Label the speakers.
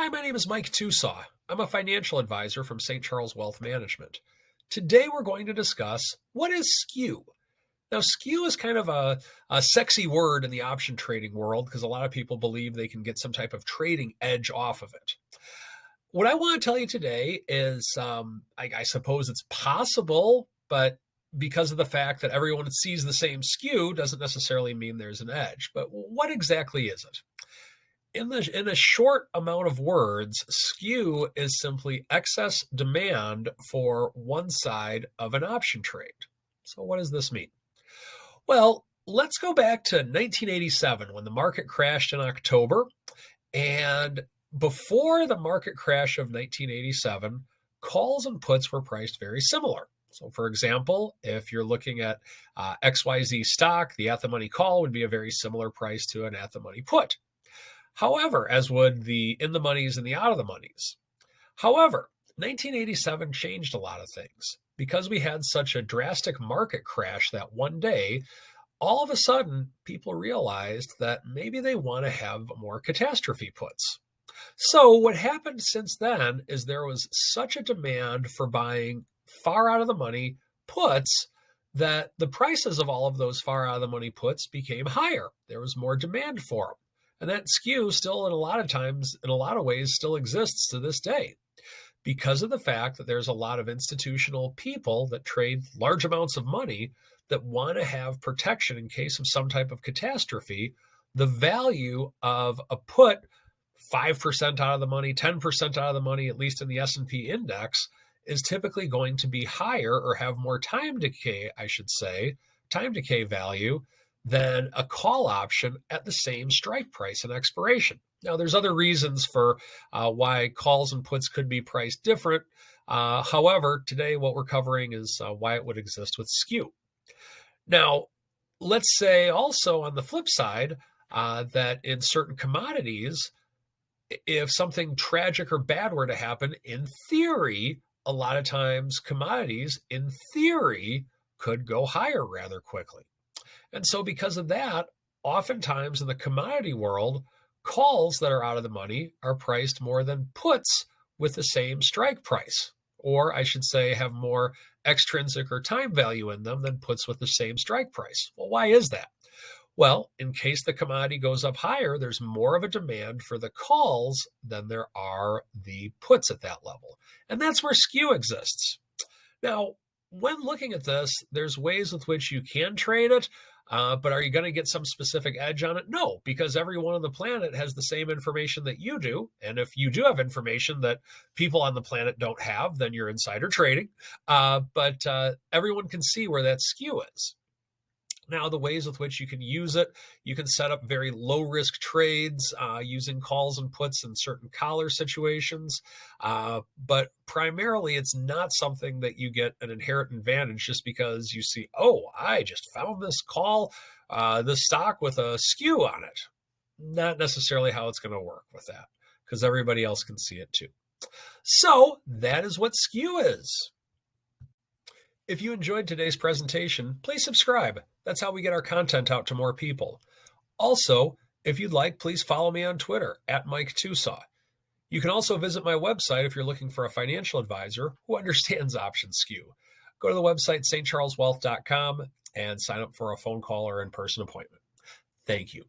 Speaker 1: Hi, my name is Mike Tusaw. I'm a financial advisor from St. Charles Wealth Management. Today we're going to discuss what is skew. Now, skew is kind of a sexy word in the option trading world because a lot of people believe they can get some type of trading edge off of it. What I want to tell you today is I suppose it's possible, but because of the fact that everyone sees the same skew doesn't necessarily mean there's an edge. But what exactly is it? In a short amount of words, skew is simply excess demand for one side of an option trade. So what does this mean? Well, let's go back to 1987 when the market crashed in October. And before the market crash of 1987, calls and puts were priced very similar. So for example, if you're looking at XYZ stock, the at-the-money call would be a very similar price to an at-the-money put. However, as would the in the monies and the out of the monies. However, 1987 changed a lot of things. Because we had such a drastic market crash that one day, all of a sudden, people realized that maybe they want to have more catastrophe puts. So what happened since then is there was such a demand for buying far out of the money puts that the prices of all of those far out of the money puts became higher. There was more demand for them. And that skew still in a lot of ways still exists to this day because of the fact that there's a lot of institutional people that trade large amounts of money that want to have protection in case of some type of catastrophe. The value of a put 5% out of the money, 10% out of the money, at least in the S&P index, is typically going to be higher or have more time decay value than a call option at the same strike price and expiration. Now, there's other reasons for why calls and puts could be priced different. However, today what we're covering is why it would exist with skew. Now, let's say also on the flip side that in certain commodities, if something tragic or bad were to happen, in theory, a lot of times commodities, in theory, could go higher rather quickly. And so because of that, oftentimes in the commodity world, calls that are out of the money are priced more than puts with the same strike price, or I should say have more extrinsic or time value in them than puts with the same strike price. Well, why is that? Well, in case the commodity goes up higher, there's more of a demand for the calls than there are the puts at that level. And that's where skew exists. Now, when looking at this, there's ways with which you can trade it, but are you going to get some specific edge on it? No, because everyone on the planet has the same information that you do. And if you do have information that people on the planet don't have, then you're insider trading. But everyone can see where that skew is. Now, the ways with which you can use it, you can set up very low-risk trades using calls and puts in certain collar situations. But primarily, it's not something that you get an inherent advantage just because you see, oh, I just found this this stock with a skew on it. Not necessarily how it's going to work with that because everybody else can see it too. So that is what skew is. If you enjoyed today's presentation, please subscribe. That's how we get our content out to more people. Also, if you'd like, please follow me on Twitter @MikeTusaw. You can also visit my website if you're looking for a financial advisor who understands option skew. Go to the website stcharleswealth.com and sign up for a phone call or in-person appointment. Thank you.